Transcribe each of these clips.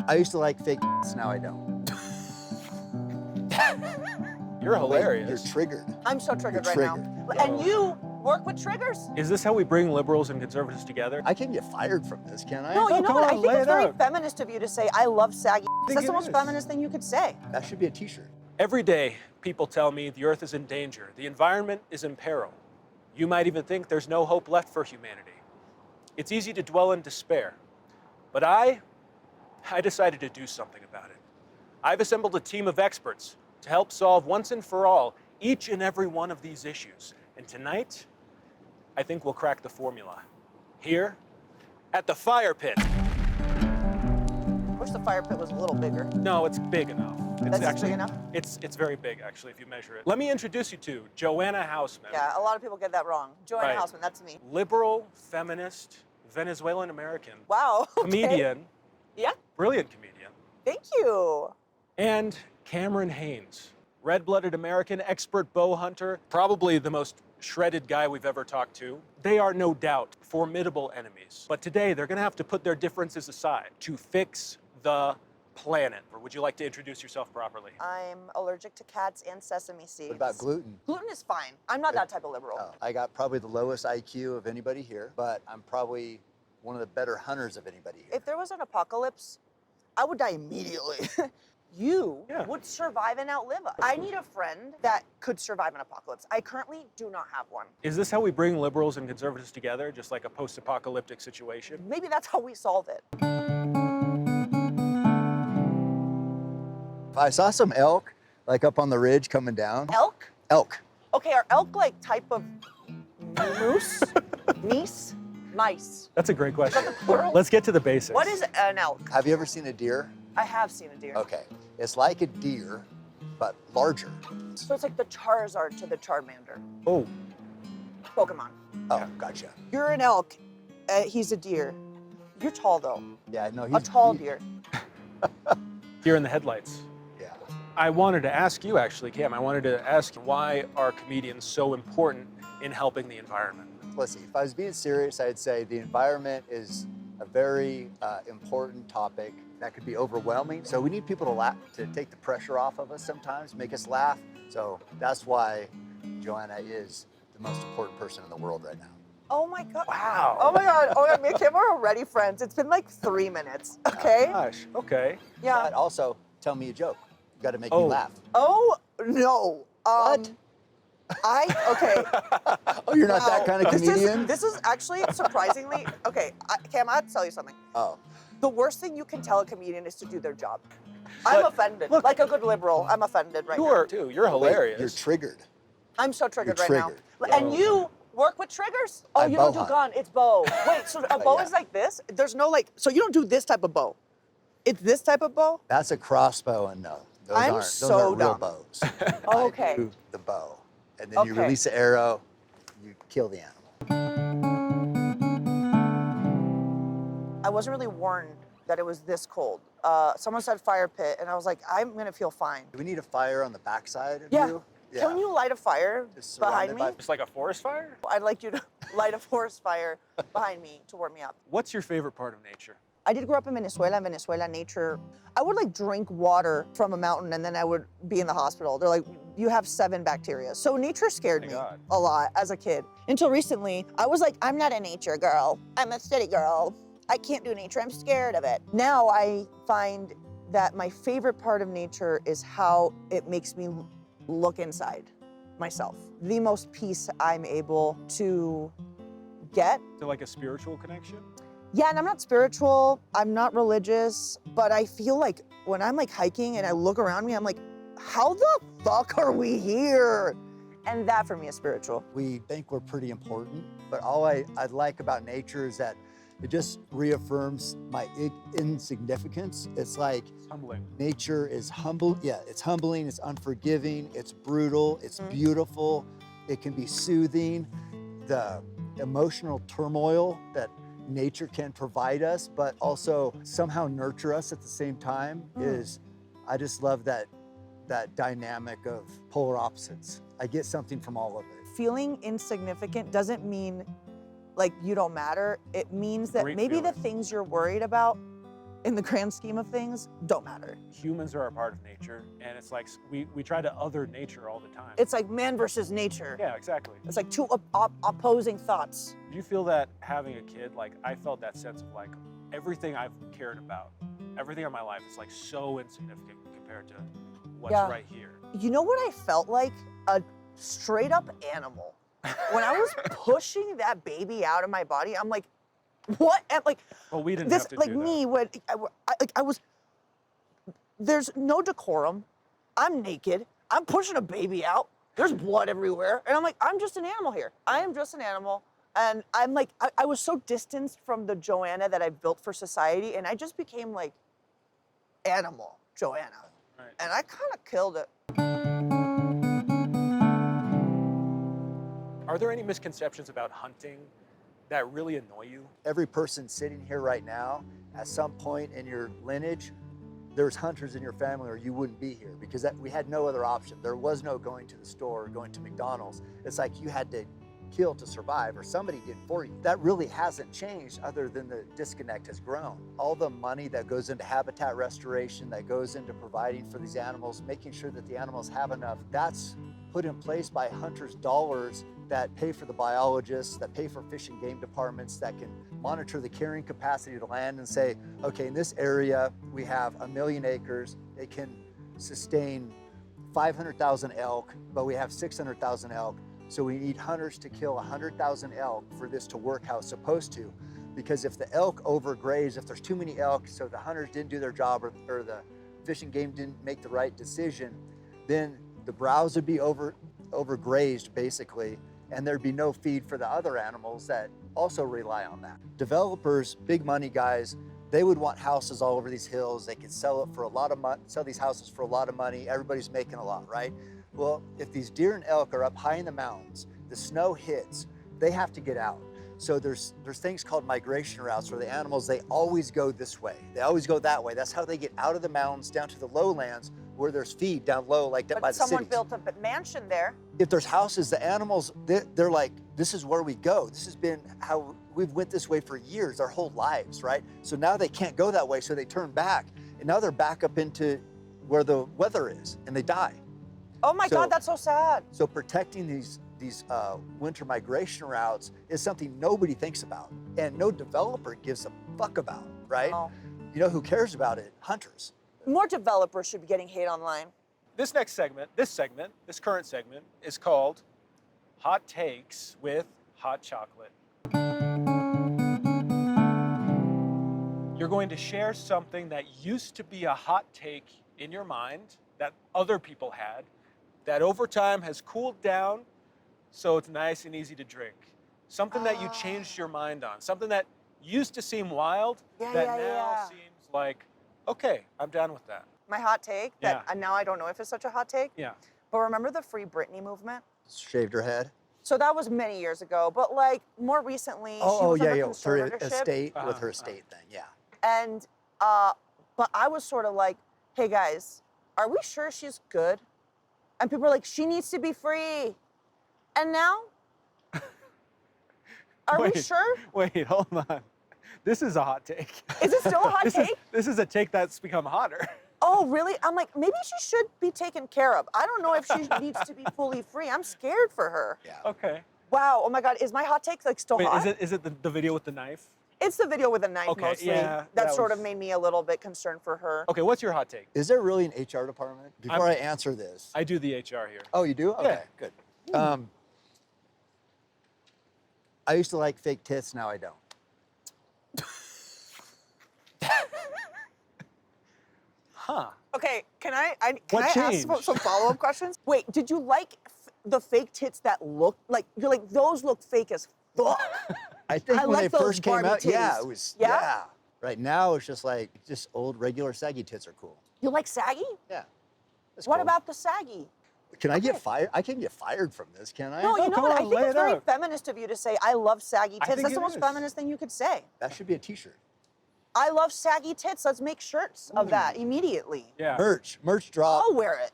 I used to like fake now I don't. You're hilarious. You're triggered. I'm so triggered You're right now. And you work with triggers. Is this how we bring liberals and conservatives together? I can get fired from this, can I? No, you know come what? on, I think lay it's it very out. feminist of you to say, I love saggy. That's the it most is. feminist thing you could say. That should be a t-shirt. Every day, people tell me the earth is in danger, the environment is in peril. You might even think there's no hope left for humanity. It's easy to dwell in despair, but I decided to do something about it. I've assembled a team of experts to help solve once and for all each and every one of these issues. And tonight, I think we'll crack the formula. Here, at the Firepit. Wish the fire pit was a little bigger. No, it's big enough. That's big enough? It's very big, actually, if you measure it. Let me introduce you to Joanna Hausmann. Yeah, a lot of people get that wrong. Joanna Right. Hausmann, that's me. Liberal, feminist, Venezuelan American, Wow. okay. comedian, Yeah, brilliant comedian, thank you. and Cameron Haynes, red-blooded American, expert bow hunter, probably the most shredded guy we've ever talked to. They are no doubt formidable enemies, but today they're gonna have to put their differences aside to fix the planet. Or would you like to introduce yourself properly? I'm allergic to cats and sesame seeds. What about gluten? Gluten is fine. I'm not that type of liberal. Oh, I got probably the lowest IQ of anybody here, but I'm probably one of the better hunters of anybody here. If there was an apocalypse, I would die immediately. You Yeah. would survive and outlive us. I need a friend that could survive an apocalypse. I currently do not have one. Is this how we bring liberals and conservatives together, just like a post-apocalyptic situation? Maybe that's how we solve it. If I saw some elk, like up on the ridge coming down. Elk? Elk. Okay, are elk like type of moose? Meese? Mice? That's a great question. the plural? Let's get to the basics. What is an elk? Have you ever seen a deer? I have seen a deer. Okay. It's like a deer, but larger. So it's like the Charizard to the Charmander. Oh, Pokemon. Oh, gotcha. You're an elk. He's a deer. You're tall though. Yeah, no, he's A tall deer. deer in the headlights. Yeah. I wanted to ask you, actually, Cam, I wanted to ask why are comedians so important in helping the environment? Let's see, if I was being serious, I'd say the environment is a very important topic that could be overwhelming. So we need people to laugh, to take the pressure off of us sometimes, make us laugh. So that's why Joanna is the most important person in the world right now. Oh my God. Wow. Oh my God. Oh my God. Me and Kim are already friends. It's been like 3 minutes. Okay? Gosh, okay. Yeah. But also, tell me a joke. You gotta make me laugh. Oh, no. What? Okay. Oh, you're not that kind of comedian? This is actually surprisingly, okay, Cam, I have to tell you something. Oh. The worst thing you can tell a comedian is to do their job. I'm But, offended. look- Like a good liberal, I'm offended right You now. are too. You're hilarious. You're triggered. I'm so triggered You're right triggered. now. And you work with triggers? Oh, I you don't do bow hunt. gun, it's bow. Wait, so a bow Yeah. is like this? There's no like, so you don't do this type of bow? It's this type of bow? That's a crossbow, and no, those I'm aren't so real dumb. bows. Oh, okay. I do the bow, and then you Okay. release the arrow, you kill the animal. I wasn't really warned that it was this cold. Someone said fire pit, and I was like, I'm gonna feel fine. Do we need a fire on the backside of Yeah. you? Can you light a fire Just behind surrounded me? by- Just like a forest fire? I'd like you to light a forest fire behind me to warm me up. What's your favorite part of nature? I did grow up in Venezuela. In Venezuela, nature, I would like drink water from a mountain and then I would be in the hospital. They're like, you have 7 bacteria. So nature scared My me God. a lot as a kid. Until recently, I was like, I'm not a nature girl. I'm a city girl. I can't do nature. I'm scared of it. Now I find that my favorite part of nature is how it makes me look inside myself. The most peace I'm able to get. To like a spiritual connection? Yeah, and I'm not spiritual, I'm not religious, but I feel like when I'm like hiking and I look around me, I'm like, how the fuck are we here? And that for me is spiritual. We think we're pretty important, but all I like about nature is that it just reaffirms my insignificance. It's like It's humbling. nature is humble. Yeah, it's humbling, it's unforgiving, it's brutal, it's beautiful, it can be soothing. The emotional turmoil that nature can provide us, but also somehow nurture us at the same time is, I just love that dynamic of polar opposites. I get something from all of it. Feeling insignificant doesn't mean like you don't matter. It means that Great maybe the feeling. things you're worried about in the grand scheme of things, don't matter. Humans are a part of nature, and it's like we try to other nature all the time. It's like man versus nature. Yeah, exactly. It's like two opposing thoughts. Do you feel that having a kid, like I felt that sense of like everything I've cared about, everything in my life is like so insignificant compared to what's right here. You know what I felt like? A straight up animal. When I was pushing that baby out of my body, I'm like, what? And like, well, we didn't this, have to like do me, when I was, there's no decorum. I'm naked. I'm pushing a baby out. There's blood everywhere. And I'm like, I'm just an animal here. I am just an animal. And I'm like, I was so distanced from the Joanna that I built for society, and I just became like animal Joanna. Right. And I kind of killed it. Are there any misconceptions about hunting that really annoy you? Every person sitting here right now, at some point in your lineage, there's hunters in your family or you wouldn't be here because we had no other option. There was no going to the store or going to McDonald's. It's like you had to kill to survive or somebody did for you. That really hasn't changed other than the disconnect has grown. All the money that goes into habitat restoration, that goes into providing for these animals, making sure that the animals have enough, that's put in place by hunters' dollars that pay for the biologists, that pay for fish and game departments, that can monitor the carrying capacity of the land and say, okay, in this area, we have 1 million acres. It can sustain 500,000 elk, but we have 600,000 elk. So we need hunters to kill 100,000 elk for this to work how it's supposed to. Because if the elk overgraze, if there's too many elk, so the hunters didn't do their job or the fish and game didn't make the right decision, then the browse would be overgrazed basically, and there'd be no feed for the other animals that also rely on that. Developers, big money guys, they would want houses all over these hills. They could sell it for a lot of money, sell these houses for a lot of money. Everybody's making a lot, right? Well, if these deer and elk are up high in the mountains, the snow hits, they have to get out. So there's things called migration routes where the animals, they always go this way. They always go that way. That's how they get out of the mountains down to the lowlands where there's feed down low like that by the cities. But someone built a mansion there. If there's houses, the animals, they're like, this is where we go. This has been how we've went this way for years, their whole lives, right? So now they can't go that way, so they turn back. And now they're back up into where the weather is, and they die. Oh my God, that's so sad. So protecting these winter migration routes is something nobody thinks about, and no developer gives a fuck about, right? Oh. You know who cares about it? Hunters. More developers should be getting hate online. This current segment is called Hot Takes with Hot Chocolate. You're going to share something that used to be a hot take in your mind that other people had, that over time has cooled down so it's nice and easy to drink. Something that you changed your mind on, something that used to seem wild that now seems like, okay, I'm down with that. My hot take, and now I don't know if it's such a hot take, Yeah. but remember the Free Britney movement? Shaved her head. So that was many years ago, but like more recently, she was under Her conservatorship. estate with her estate thing, yeah. And, but I was sort of like, hey guys, are we sure she's good? And people were like, she needs to be free. And now, are we sure? Wait, hold on. This is a hot take. Is it still a hot take? This is a take that's become hotter. Oh, really? I'm like, maybe she should be taken care of. I don't know if she needs to be fully free. I'm scared for her. Yeah. Okay. Wow, oh my God, is my hot take like still hot? Is it the video with the knife? It's the video with the knife mostly. Yeah, that sort of made me a little bit concerned for her. Okay, what's your hot take? Is there really an HR department? Before I answer this. I do the HR here. Oh, you do? Okay, good. I used to like fake tits, now I don't. Huh. Okay, can I What ask changed? some follow-up questions? Wait, did you like the fake tits that look like, you're like, those look fake as fuck? I think I when like they those first came Barbie out, yeah, titties. it was, Yeah? Right now, it's just like, just old regular saggy tits are cool. You like saggy? Yeah. That's What cool. about the saggy? Can I get fired? I can't get fired from this, can I? No, you know come what? I on, think lay it's it very out. feminist of you to say, I love saggy I tits. think That's the it most is. feminist thing you could say. That should be a t-shirt. I love saggy tits. Let's make shirts of that immediately. Yeah. Merch drop. I'll wear it.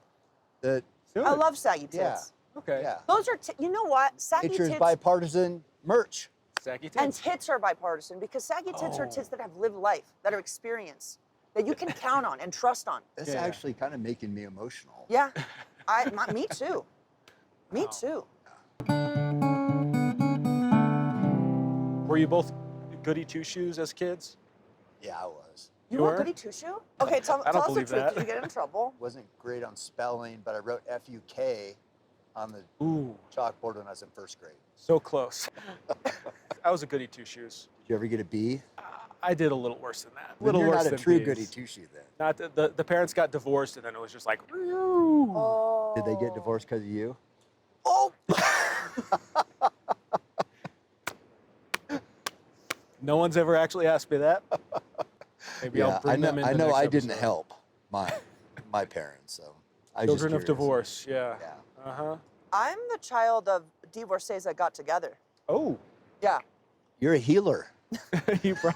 The, Do I it. love saggy tits. Yeah. Okay. yeah. Those are, you know what? Saggy Nature's tits. bipartisan merch. Saggy And tits. tits are bipartisan because saggy tits are Oh. tits that have lived life, that are experienced, that you can count on and trust on. It's Yeah. actually kind of making me emotional. Yeah, me too. Me Oh. too. Were you both goody two-shoes as kids? Yeah, I was. You You were were? goody two-shoe? Okay, tell I don't us the believe truth. that. Did you get in trouble? Wasn't great on spelling, but I wrote F-U-K on the Ooh, chalkboard when I was in first grade. so close. I was a goody two-shoes. Did you ever get a B? I did a little worse than that. A Then little you're worse not a than true B's. goody two-shoe then. Not the parents got divorced, and then it was just like, Oh. Did they get divorced because of you? Oh. no one's ever actually asked me that. Maybe I'll bring them in. I know next I didn't episode. help my parents, so I was just Children of curious. divorce, yeah. Yeah. Uh-huh. I'm the child of divorcees that got together. Oh, Yeah. You're a healer. you brought...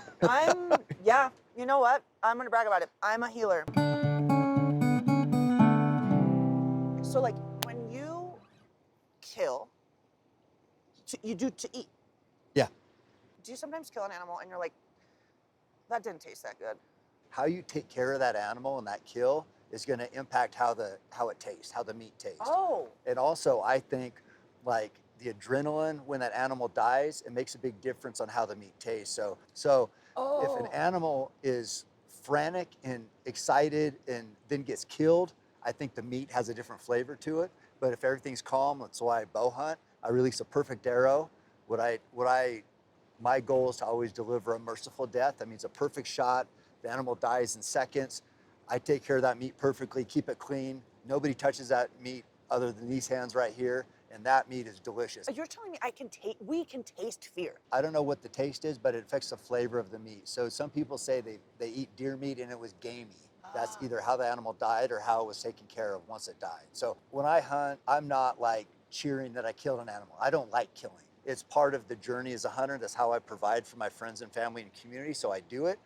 Yeah, you know what? I'm gonna brag about it. I'm a healer. So like when you kill, you do to eat. Yeah. Do you sometimes kill an animal and you're like, that didn't taste that good? How you take care of that animal and that kill is going to impact how it tastes, how the meat tastes. Oh. And also, I think like the adrenaline when that animal dies, it makes a big difference on how the meat tastes. So if an animal is frantic and excited and then gets killed, I think the meat has a different flavor to it. But if everything's calm, that's why I bow hunt. I release a perfect arrow. My goal is to always deliver a merciful death. That means a perfect shot. The animal dies in seconds. I take care of that meat perfectly, keep it clean. Nobody touches that meat other than these hands right here, and that meat is delicious. You're telling me we can taste fear? I don't know what the taste is, but it affects the flavor of the meat. So some people say they eat deer meat and it was gamey. That's either how the animal died or how it was taken care of once it died. So when I hunt, I'm not like cheering that I killed an animal. I don't like killing. It's part of the journey as a hunter. That's how I provide for my friends and family and community, so I do it.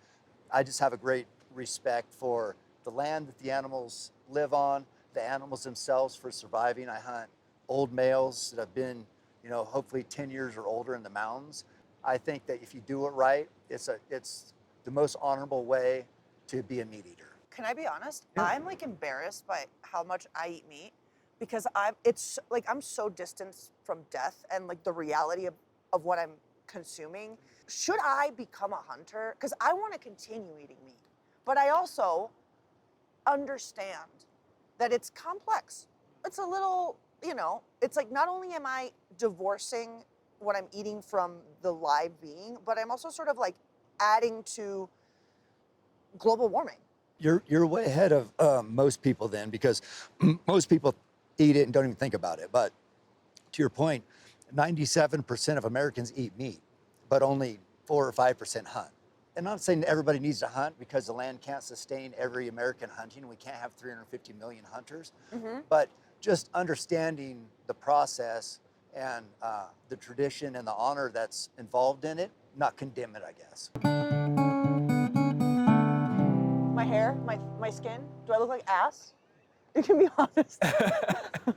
I just have a great respect for the land that the animals live on, the animals themselves for surviving. I hunt old males that have been, hopefully 10 years or older in the mountains. I think that if you do it right, it's the most honorable way to be a meat eater. Can I be honest? Yeah. I'm like embarrassed by how much I eat meat because I'm so distanced from death and like the reality of what I'm consuming. Should I become a hunter? Because I want to continue eating meat, but I also understand that it's complex. It's a little, it's like not only am I divorcing what I'm eating from the live being, but I'm also sort of like adding to global warming. You're way ahead of most people then, because most people eat it and don't even think about it. But to your point, 97% of Americans eat meat, but only 4 or 5% hunt. And I'm not saying everybody needs to hunt because the land can't sustain every American hunting. We can't have 350 million hunters. Mm-hmm. But just understanding the process and the tradition and the honor that's involved in it, not condemn it, I guess. My hair, my skin, do I look like ass? You can be honest. No, the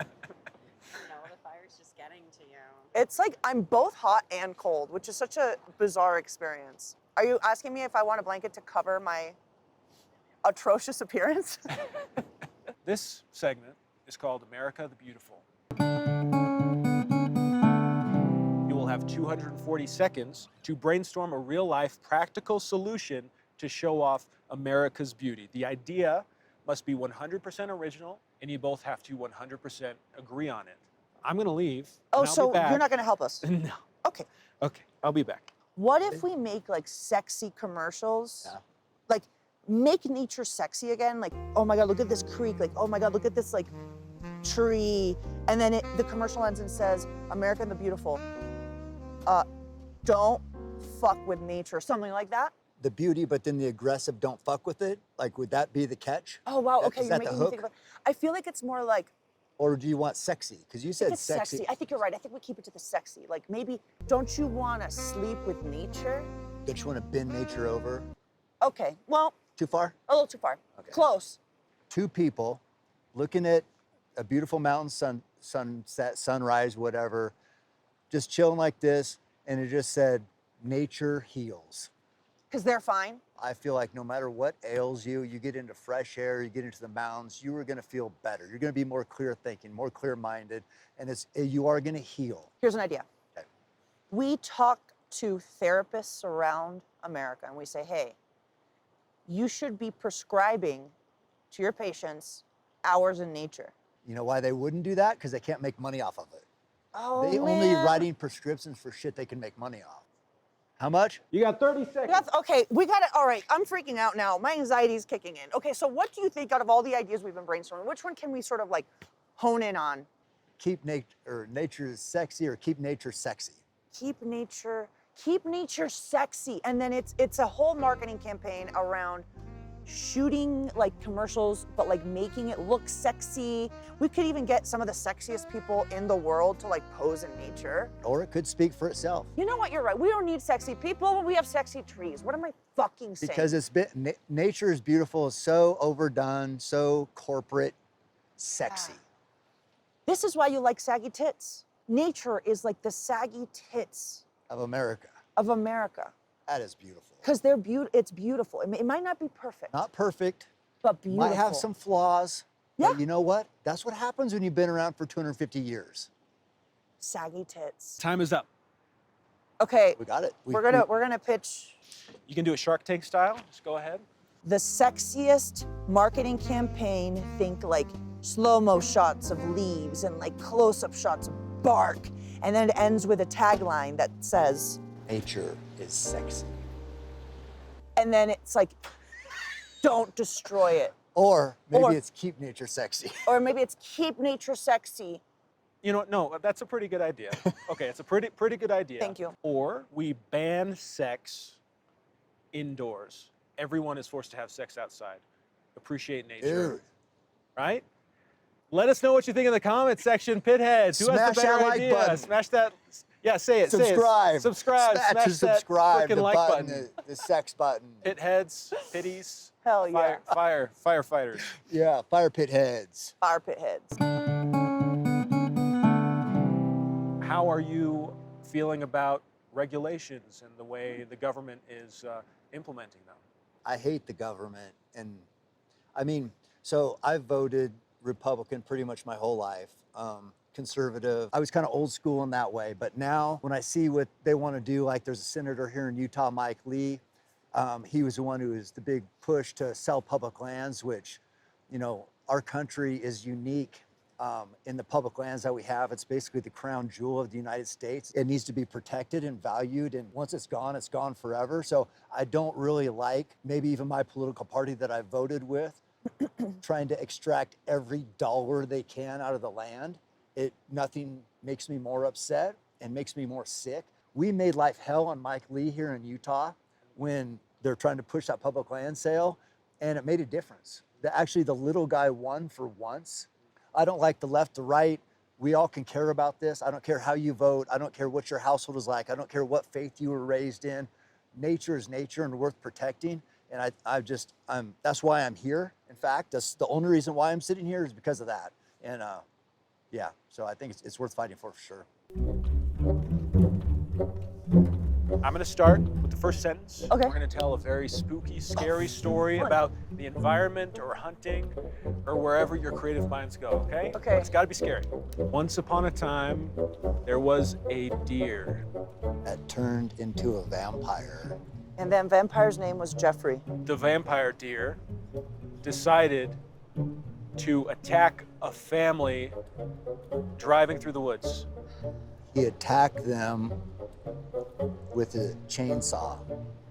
fire's just getting to you. It's like I'm both hot and cold, which is such a bizarre experience. Are you asking me if I want a blanket to cover my atrocious appearance? This segment is called America the Beautiful. You will have 240 seconds to brainstorm a real-life practical solution to show off America's beauty. The idea must be 100% original, and you both have to 100% agree on it. I'm gonna leave. Oh, and I'll so be back. you're not gonna help us? No. Okay. Okay, I'll be back. What if we make like sexy commercials? Yeah. Like make nature sexy again. Like, oh my God, look at this creek. Like, oh my God, look at this like tree. And then the commercial ends and says, America the Beautiful. Don't fuck with nature. Something like that. The beauty, but then the aggressive, don't fuck with it. Like, would that be the catch? Oh wow, Is okay, you're that the making me think hook? about I feel like it's more like Or do you want sexy? Because you I said think it's sexy. I think you're right. I think we keep it to the sexy. Like maybe, don't you want to sleep with nature? Don't you want to bend nature over? Okay, well, Too far? a little too far. Okay. Close. Two people looking at a beautiful mountain sunset, sunrise, whatever, just chilling like this, and it just said, nature heals. Because they're fine. I feel like no matter what ails you, you get into fresh air, you get into the mountains, you are going to feel better. You're going to be more clear thinking, more clear minded, and you are going to heal. Here's an idea. Okay. We talk to therapists around America and we say, hey, you should be prescribing to your patients hours in nature. You know why they wouldn't do that? Because they can't make money off of it. Oh, They man. only writing prescriptions for shit they can make money off. How much? You got 30 seconds. Okay, we got it. All right, I'm freaking out now. My anxiety's kicking in. Okay, so what do you think out of all the ideas we've been brainstorming, which one can we sort of like hone in on? Keep nature sexy, or keep nature sexy. Keep nature sexy. And then it's a whole marketing campaign around shooting like commercials, but like making it look sexy. We could even get some of the sexiest people in the world to like pose in nature. Or it could speak for itself. You know what, you're right. We don't need sexy people, we have sexy trees. What am I fucking saying? Because nature is beautiful, it's so overdone, so corporate, sexy. This is why you like saggy tits. Nature is like the saggy tits Of America. of America. That is beautiful. Because it's beautiful. It might not be perfect, Not perfect, but beautiful. might have some flaws. Yeah. But you know what? That's what happens when you've been around for 250 years. saggy tits. Time is up. Okay, We got it. we're gonna pitch You can do it Shark Tank style. Just go ahead. the sexiest marketing campaign. Think like slow-mo shots of leaves and like close-up shots of bark. And then it ends with a tagline that says, Nature is sexy. and then it's like, don't destroy it. Or maybe Or- it's keep nature sexy. Or maybe it's keep nature sexy. You know what? No, that's a pretty good idea. Okay, it's a pretty good idea. Thank you. Or we ban sex indoors. Everyone is forced to have sex outside. Appreciate nature. Dude. Right? Let us know what you think in the comments section, Pitheads. Who has Smash the better that like idea? button. Smash that. Yeah, say it. Subscribe. Say it. Subscribe. Smash Smash the subscribe, that the freaking like button, button. the sex button. Pitheads, pitties. Hell yeah. Firefighters. Yeah, fire pit heads. Firepit heads. How are you feeling about regulations and the way the government is implementing them? I hate the government. And I mean, so I've voted Republican pretty much my whole life. Conservative. I was kind of old school in that way. But now when I see what they want to do, like there's a senator here in Utah, MacLeod, he was the one who was the big push to sell public lands, which, you know, our country is unique in the public lands that we have. It's basically the crown jewel of the United States. It needs to be protected and valued. And once it's gone forever. So I don't really like, maybe even my political party that I voted with, trying to extract every dollar they can out of the land. Nothing makes me more upset and makes me more sick. We made life hell on Mike Lee here in Utah when they're trying to push that public land sale, and it made a difference. Actually, the little guy won for once. I don't like the left to right. We all can care about this. I don't care how you vote. I don't care what your household is like. I don't care what faith you were raised in. Nature is nature and worth protecting. And that's why I'm here. In fact, that's the only reason why I'm sitting here is because of that. And yeah, so I think it's worth fighting for sure. I'm going to start with the first sentence. Okay. We're going to tell a very spooky, scary story about the environment or hunting or wherever your creative minds go, okay? Okay. But it's got to be scary. Once upon a time, there was a deer. That turned into a vampire. And then vampire's name was Jeffrey. The vampire deer decided to attack a family driving through the woods. He attacked them with a chainsaw.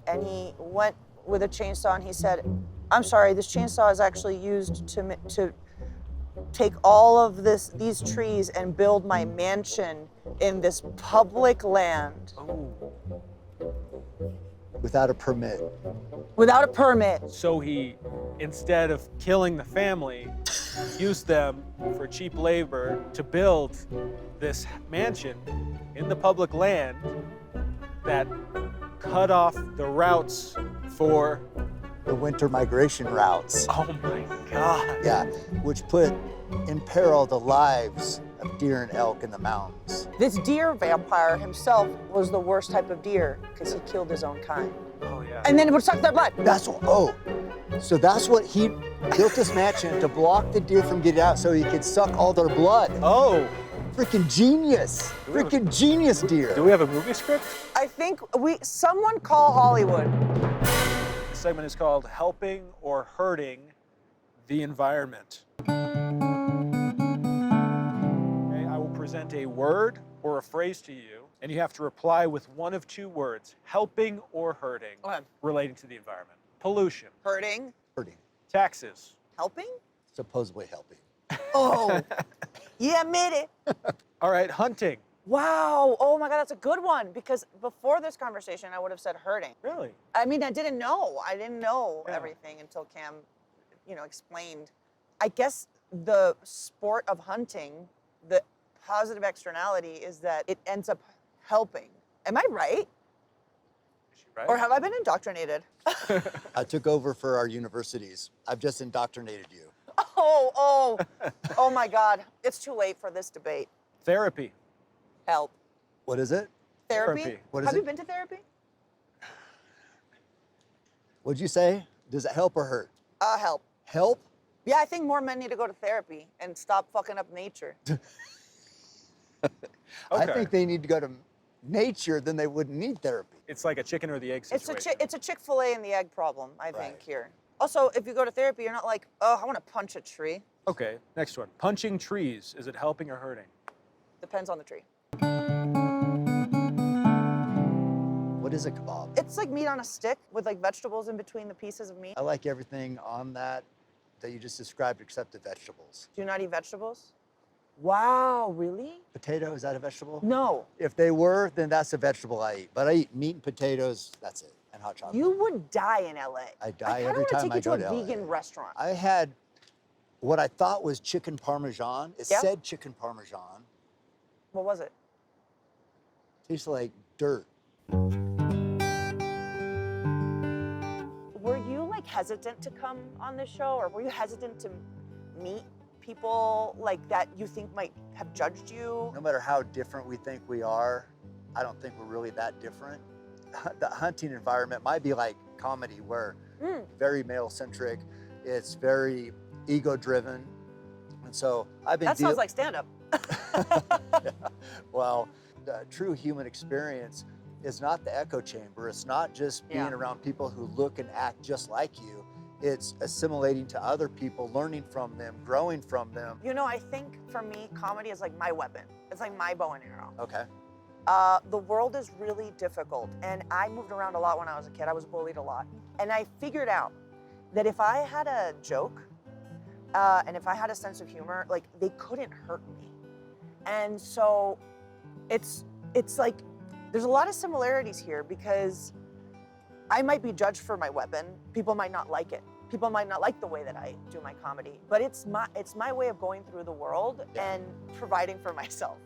And he went with a chainsaw and he said, I'm sorry, this chainsaw is actually used to take all of these trees and build my mansion in this public land. Oh. Without a permit. Without a permit. So he, instead of killing the family, used them for cheap labor to build this mansion in the public land that cut off the routes for, The winter migration routes. oh my God. Yeah, which put in peril the lives of deer and elk in the mountains. This deer vampire himself was the worst type of deer because he killed his own kind. Oh, yeah. And then it would suck their blood. That's what, oh, so that's what he built this mansion to block the deer from getting out so he could suck all their blood. Oh, Freaking genius. Freaking genius deer. do we have a movie script? I think someone call Hollywood. This segment is called Helping or Hurting the Environment. Okay, I will present a word or a phrase to you, and you have to reply with one of two words, helping or hurting, Okay. relating to the environment. Pollution, Hurting. Hurting. taxes, Helping? Supposedly helping. Oh. Yeah, made it. all right, hunting. Wow. Oh my God, that's a good one. Because before this conversation, I would have said hurting. Really? I mean, I didn't know. I didn't know Yeah. everything until Cam, explained. I guess the sport of hunting, the positive externality is that it ends up helping. Am I right? Is she right? Or have I been indoctrinated? I took over for our universities. I've just indoctrinated you. Oh my God. It's too late for this debate. Therapy. Help. What is it? Therapy? Therapy. What is Have you it? been to therapy? What'd you say? Does it help or hurt? Help. Help? Yeah, I think more men need to go to therapy and stop fucking up nature. I Okay. think they need to go to nature, then they wouldn't need therapy. It's like a chicken or the egg It's situation. a Chick-fil-A and the egg problem, I think, Right. here. Also, if you go to therapy, you're not like, oh, I want to punch a tree. Okay, next one. Punching trees. Is it helping or hurting? Depends on the tree. What is a kebab? It's like meat on a stick with like vegetables in between the pieces of meat. I like everything on that you just described except the vegetables. Do you not eat vegetables? Wow, really? Potato, is that a vegetable? No. If they were, then that's a vegetable I eat. But I eat meat and potatoes, that's it, and hot chocolate. You would die in LA. I die I every time want to I take go you to to a LA. vegan restaurant. I had what I thought was chicken parmesan. It Yeah? said chicken parmesan. What was it? Tastes like dirt. Were you like hesitant to come on this show, or were you hesitant to meet people like that you think might have judged you? No matter how different we think we are, I don't think we're really that different. The hunting environment might be like comedy, where very male-centric, it's very ego-driven. And so I've been That sounds like stand-up. Well, the true human experience is not the echo chamber. It's not just being Yeah. around people who look and act just like you. It's assimilating to other people, learning from them, growing from them. I think for me, comedy is like my weapon. It's like my bow and arrow. Okay. The world is really difficult, and I moved around a lot when I was a kid. I was bullied a lot, and I figured out that if I had a joke and if I had a sense of humor, like they couldn't hurt me. And so it's like there's a lot of similarities here because I might be judged for my weapon. People might not like it. People might not like the way that I do my comedy, but it's my way of going through the world Yeah. and providing for myself,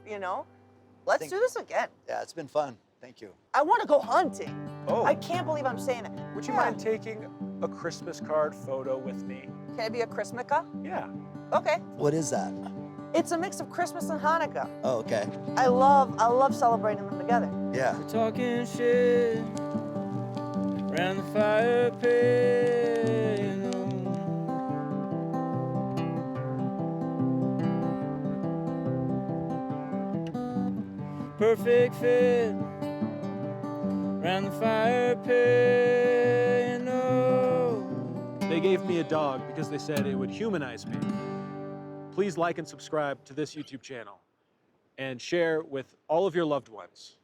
Let's do this again. Yeah, it's been fun. Thank you. I want to go hunting. Oh, I can't believe I'm saying that. would you Yeah. mind taking a Christmas card photo with me? Can I be a Chrismica? Yeah. Okay. What is that? It's a mix of Christmas and Hanukkah. Oh, okay. I love celebrating them together. Yeah. We're talking shit around the fire pit, Perfect fit around the fire pit, They gave me a dog because they said it would humanize me. Please like and subscribe to this YouTube channel and share with all of your loved ones.